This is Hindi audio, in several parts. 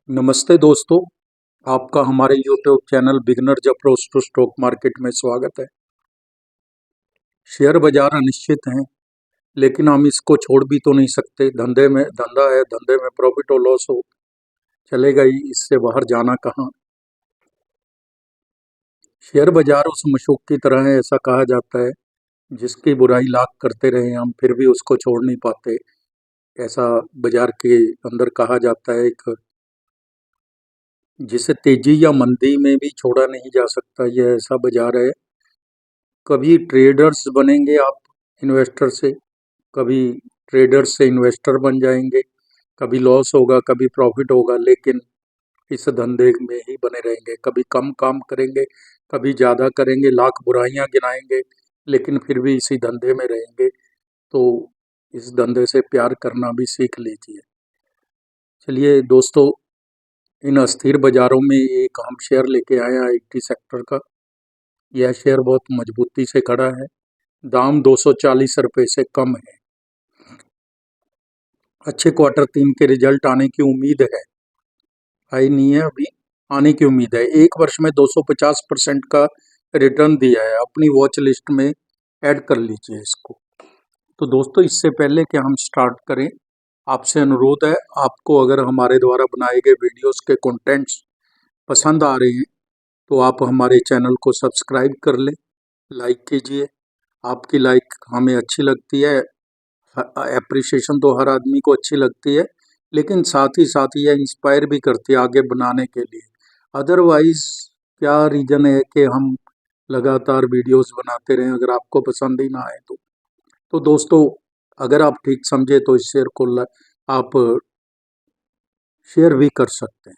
नमस्ते दोस्तों, आपका हमारे YouTube channel beginners approach to stock market में स्वागत है। शेयर बाजार अनिश्चित हैं, लेकिन हम इसको छोड़ भी तो नहीं सकते। धंधा है, धंधे में प्रॉफिट और लॉस हो चलेगा ही, इससे बाहर जाना कहाँ। शेयर बाजार उस मशूक की तरह है, ऐसा कहा जाता है, जिसकी बुराई लाख करते रहे हम फिर भी उसको छोड़ नहीं पाते। ऐसा बाजार के अंदर कहा जाता है, एक जिसे तेजी या मंदी में भी छोड़ा नहीं जा सकता। यह ऐसा बाजार है, कभी ट्रेडर्स बनेंगे आप इन्वेस्टर से, कभी ट्रेडर्स से इन्वेस्टर बन जाएंगे, कभी लॉस होगा कभी प्रॉफिट होगा, लेकिन इस धंधे में ही बने रहेंगे। कभी कम काम करेंगे, कभी ज़्यादा करेंगे, लाख बुराइयां गिनाएंगे, लेकिन फिर भी इसी धंधे में रहेंगे। तो इस धंधे से प्यार करना भी सीख लीजिए। चलिए दोस्तों, इन अस्थिर बाजारों में एक हम शेयर लेके आए हैं आईटी सेक्टर का। यह शेयर बहुत मजबूती से खड़ा है, दाम 240 रुपये से कम है। अच्छे क्वार्टर 3 के रिजल्ट आने की उम्मीद है, आई नहीं है अभी, आने की उम्मीद है। एक वर्ष में 250% का रिटर्न दिया है। अपनी वॉच लिस्ट में ऐड कर लीजिए इसको। तो दोस्तों, इससे पहले कि हम स्टार्ट करें, आपसे अनुरोध है, आपको अगर हमारे द्वारा बनाए गए वीडियोस के कंटेंट्स पसंद आ रहे हैं तो आप हमारे चैनल को सब्सक्राइब कर लें, लाइक कीजिए। आपकी लाइक हमें अच्छी लगती है, एप्रिसिएशन तो हर आदमी को अच्छी लगती है, लेकिन साथ ही साथ यह इंस्पायर भी करती है आगे बनाने के लिए। अदरवाइज क्या रीज़न है कि हम लगातार वीडियोस बनाते रहें अगर आपको पसंद ही ना आए तो दोस्तों, अगर आप ठीक समझे तो इस शेयर को आप शेयर भी कर सकते हैं।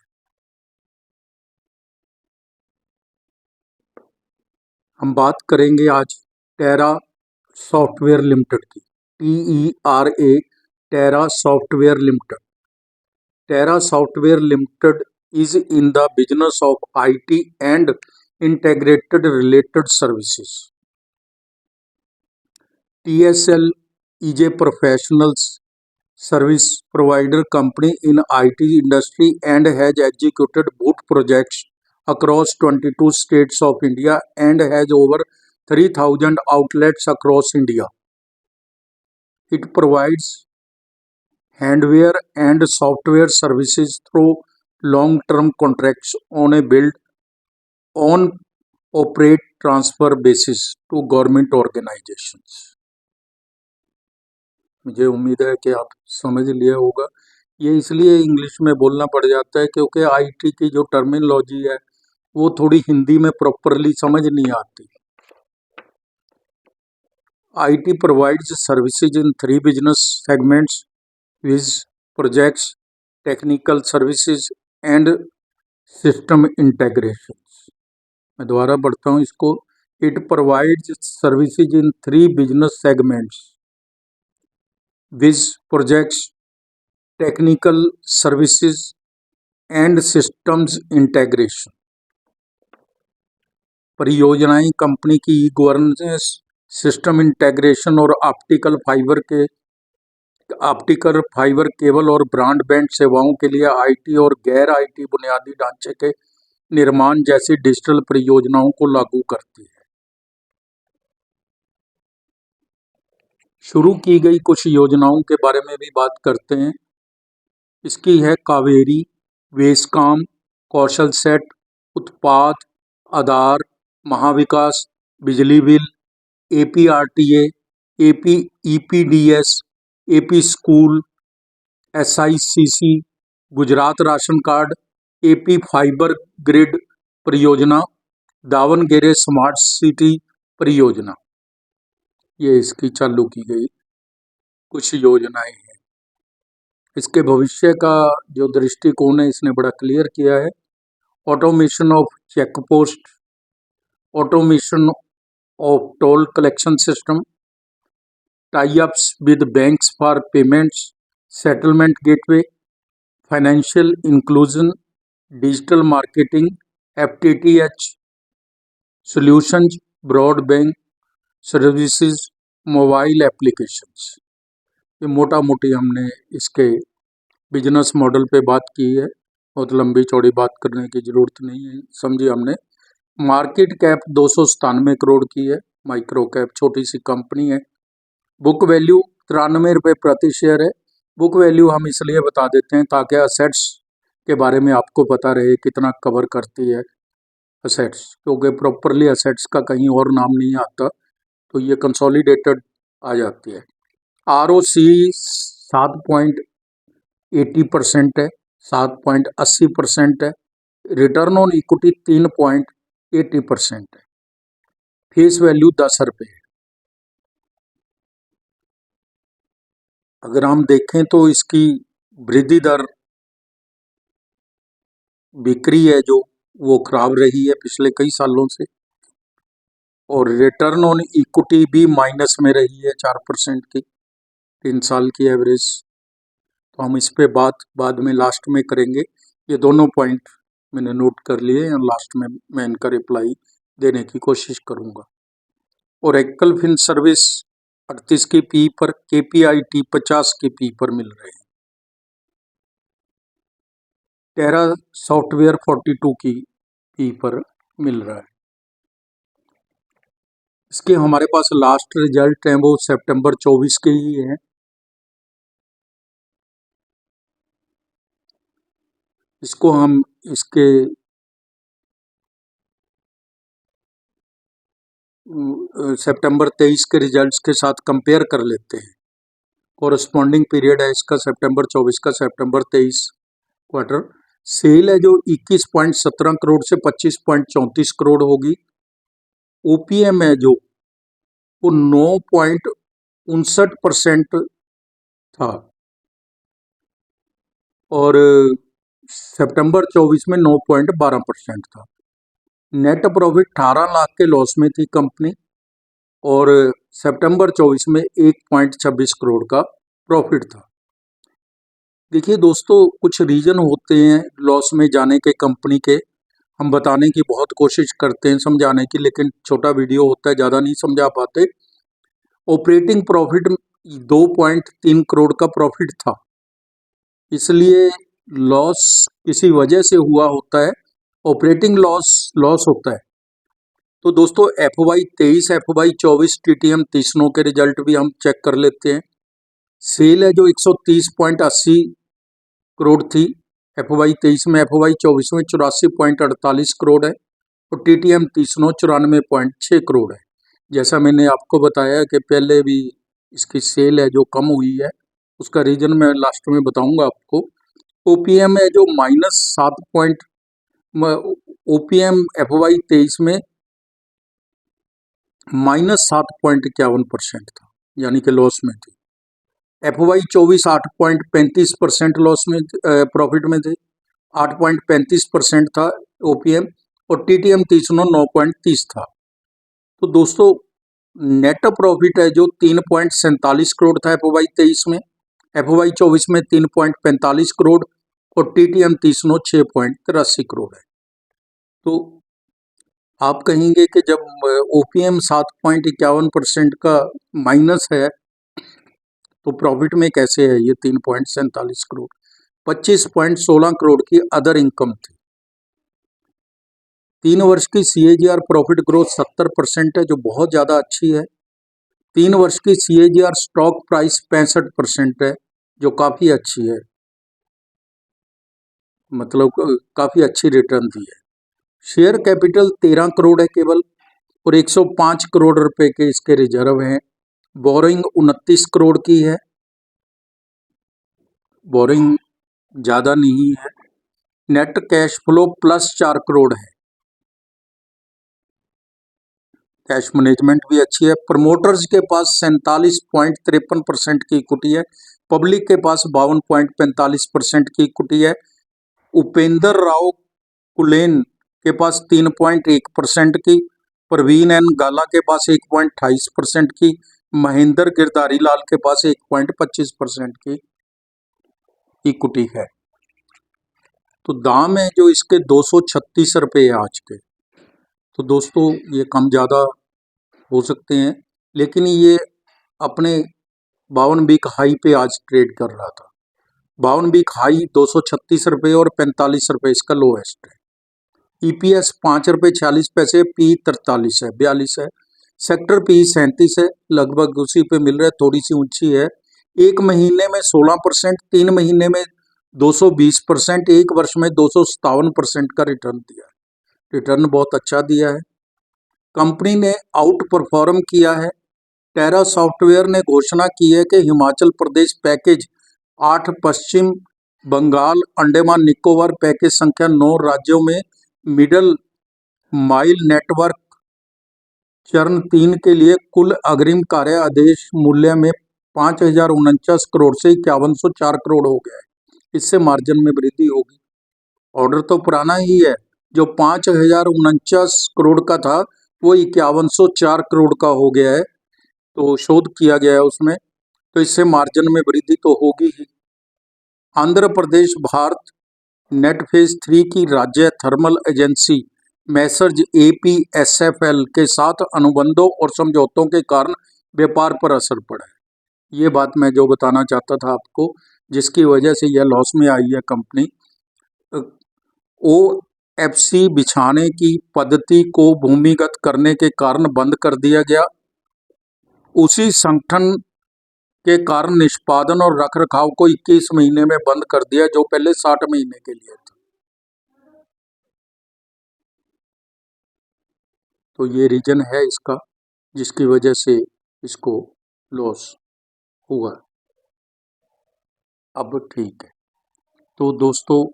हम बात करेंगे आज टेरा सॉफ्टवेयर लिमिटेड की, TERA, Tera software limited. Tera software limited is in the business of IT and integrated related services. TSL is a professional service provider company in IT industry and has executed boot projects across 22 states of India and has over 3,000 outlets across India. It provides hardware and software services through long-term contracts on a build, own, operate, transfer basis to government organizations. मुझे उम्मीद है कि आप समझ लिया होगा। ये इसलिए इंग्लिश में बोलना पड़ जाता है क्योंकि आईटी की जो टर्मिनोलॉजी है वो थोड़ी हिंदी में प्रॉपरली समझ नहीं आती। IT provides services in 3 business segments: with projects, technical services and system integrations. मैं दोबारा पढ़ता हूँ इसको। It provides services in 3 business segments: with projects, technical services and systems integration. परियोजनाएं कंपनी की ई गवर्नेंस, सिस्टम इंटीग्रेशन और ऑप्टिकल फाइबर केबल और ब्रॉडबैंड सेवाओं के लिए आईटी और गैर आईटी बुनियादी ढांचे के निर्माण जैसी डिजिटल परियोजनाओं को लागू करती है। शुरू की गई कुछ योजनाओं के बारे में भी बात करते हैं। इसकी है कावेरी, वेस्कॉम, कौशल सेट, उत्पाद, आधार, महाविकास, बिजली bill, APRTA, EPDS, AP school, SICC, Gujarat ration card, AP fibre grid परियोजना, दावनगेरे स्मार्ट सिटी परियोजना। ये इसकी चालू की गई कुछ योजनाएं हैं। इसके भविष्य का जो दृष्टिकोण है इसने बड़ा क्लियर किया है। Automation of check post, automation of toll collection system, tie-ups with banks for payments, settlement gateway, financial inclusion, digital marketing, FTTH solutions, broadband services, mobile applications. ये मोटा मोटी हमने इसके बिजनेस मॉडल पे बात की है बहुत लंबी चौड़ी बात करने की ज़रूरत नहीं है, समझिए हमने। मार्केट कैप 297 करोड़ की है, माइक्रो कैप छोटी सी कंपनी है। बुक वैल्यू 93 रुपये प्रति शेयर है। बुक वैल्यू हम इसलिए बता देते हैं ताकि असेट्स के बारे में आपको पता रहे कितना कवर करती है असेट्स, क्योंकि प्रॉपरली असेट्स का कहीं और नाम नहीं आता, तो ये कंसोलिडेटेड आ जाती है। ROC 7.80% है, 7.80% है। रिटर्न ऑन इक्विटी 3.80% है। फेस वैल्यू 10 रुपये है। अगर हम देखें तो इसकी वृद्धि दर बिक्री है जो वो खराब रही है पिछले कई सालों से, और रिटर्न ऑन इक्विटी भी माइनस में रही है 4% की 3 साल की एवरेज। तो हम इस पे बात बाद में लास्ट में करेंगे। ये दोनों पॉइंट मैंने नोट कर लिए और लास्ट में मैं इनका रिप्लाई देने की कोशिश करूँगा। और एक्कल फिन सर्विस 38 की पी पर, KPIT 50 की पी पर मिल रहे हैं। टेरा सॉफ्टवेयर 42 की पी पर मिल रहा है। इसके हमारे पास लास्ट रिजल्ट हैं वो सितंबर 24 के ही हैं। इसको हम इसके सितंबर 23 के रिजल्ट्स के साथ कंपेयर कर लेते हैं। कोरस्पॉन्डिंग पीरियड है इसका सितंबर 24 का सितंबर 23 क्वार्टर। सेल है जो 21.17 करोड़ से 25.34 करोड़ होगी। OPM है जो वो 9.59% था, और सितंबर 24 में 9.12% था। नेट प्रॉफिट 18 लाख के लॉस में थी कंपनी, और सितंबर 24 में 1.26 करोड़ का प्रॉफिट था। देखिए दोस्तों, कुछ रीजन होते हैं लॉस में जाने के कंपनी के, हम बताने की बहुत कोशिश करते हैं समझाने की, लेकिन छोटा वीडियो होता है, ज़्यादा नहीं समझा पाते। ऑपरेटिंग प्रॉफिट 2.3 करोड़ का प्रॉफिट था, इसलिए लॉस किसी वजह से हुआ होता है, ऑपरेटिंग लॉस होता है। तो दोस्तों FY 23, FY 24 TTM तीसनों के रिजल्ट भी हम चेक कर लेते हैं। सेल है जो 130.80 करोड़ थी FY 23 में, FY 24 में 84.48 करोड़ है, और TTM तीसनों 94.6 करोड़ है। जैसा मैंने आपको बताया कि पहले भी इसकी सेल है जो कम हुई है, उसका रीजन मैं लास्ट में बताऊंगा आपको। OPM है जो OPM FY 23 में -7.51% था, यानी कि लॉस में थी। FY 24 8.35% लॉस में प्रॉफिट में थे, 8.35% था OPM, और TTM तीसनों 9.30 था। तो दोस्तों नेट प्रॉफिट है जो 3.47 करोड़ था FY 23 में, FY 24 में 3.45 करोड़, और TTM तीसनों 6.83 करोड़ है। तो आप कहेंगे कि जब OPM 7.51% का माइनस है तो प्रॉफिट में कैसे है ये 3.47 करोड़। 25.16 करोड़ की अदर इनकम थी। 3 वर्ष की CAGR प्रॉफिट ग्रोथ 70% है, जो बहुत ज़्यादा अच्छी है। 3 वर्ष की CAGR स्टॉक प्राइस 65% है, जो काफ़ी अच्छी है, मतलब काफ़ी अच्छी रिटर्न दी है। शेयर कैपिटल 13 करोड़ है केवल, और 105 करोड़ रुपए के इसके रिजर्व हैं। बोरिंग 29 करोड़ की है, बोरिंग ज़्यादा नहीं है। नेट कैश फ्लो +4 करोड़ है, कैश मैनेजमेंट भी अच्छी है। प्रमोटर्स के पास 47.53% की इक्विटी है, पब्लिक के पास 52.45% की इक्विटी है। उपेंद्र राव कुलेन के पास 3.1% की, प्रवीण एन गाला के पास 1.28% की, महेंद्र गिरधारी लाल के पास 1.25% की इक्विटी है। तो दाम है जो इसके 236 रुपये आज के। तो दोस्तों ये कम ज़्यादा हो सकते हैं, लेकिन ये अपने 52 वीक हाई पे आज ट्रेड कर रहा था। 52 वीक हाई 236 रुपये और 45 रुपये इसका लोएस्ट है। ईपीएस 5 रुपये 46 पैसे, पी 43 है, 42 है। सेक्टर पी 37 है, लगभग उसी पे मिल रहा है, थोड़ी सी ऊंची है। एक महीने में 16%, 3 महीने में 220%, एक वर्ष में 257% का रिटर्न दिया है। रिटर्न बहुत अच्छा दिया है। कंपनी ने आउट परफॉर्म किया है। टेरा सॉफ्टवेयर ने घोषणा की है कि हिमाचल प्रदेश पैकेज 8, पश्चिम बंगाल अंडमान निकोबार पैकेज संख्या 9 राज्यों में मिडल माइल नेटवर्क चरण 3 के लिए कुल अग्रिम कार्य आदेश मूल्य में 5,049 करोड़ से 5,104 करोड़ हो गया है। इससे मार्जिन में वृद्धि होगी। ऑर्डर तो पुराना ही है, जो 5,049 करोड़ का था वो 5,104 करोड़ का हो गया है, तो शोध किया गया है उसमें, तो इससे मार्जिन में वृद्धि तो होगी ही। आंध्र प्रदेश भारत नेट फेज 3 की राज्य थर्मल एजेंसी मैसर्ज APSFL के साथ अनुबंधों और समझौतों के कारण व्यापार पर असर पड़ा है। ये बात मैं जो बताना चाहता था आपको, जिसकी वजह से यह लॉस में आई है कंपनी। OFC बिछाने की पद्धति को भूमिगत करने के कारण बंद कर दिया गया। उसी संगठन के कारण निष्पादन और रखरखाव को 21 महीने में बंद कर दिया, जो पहले 60 महीने के लिए था। तो ये रीजन है इसका, जिसकी वजह से इसको लॉस हुआ। अब ठीक है, तो दोस्तों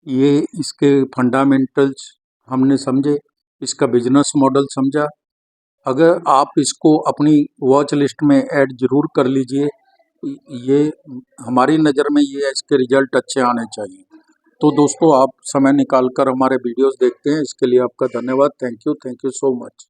ये इसके फंडामेंटल्स हमने समझे, इसका बिजनेस मॉडल समझा। अगर आप इसको अपनी वॉच लिस्ट में ऐड जरूर कर लीजिए। ये हमारी नज़र में ये इसके रिजल्ट अच्छे आने चाहिए। तो दोस्तों आप समय निकाल कर हमारे वीडियोस देखते हैं, इसके लिए आपका धन्यवाद। Thank you so much.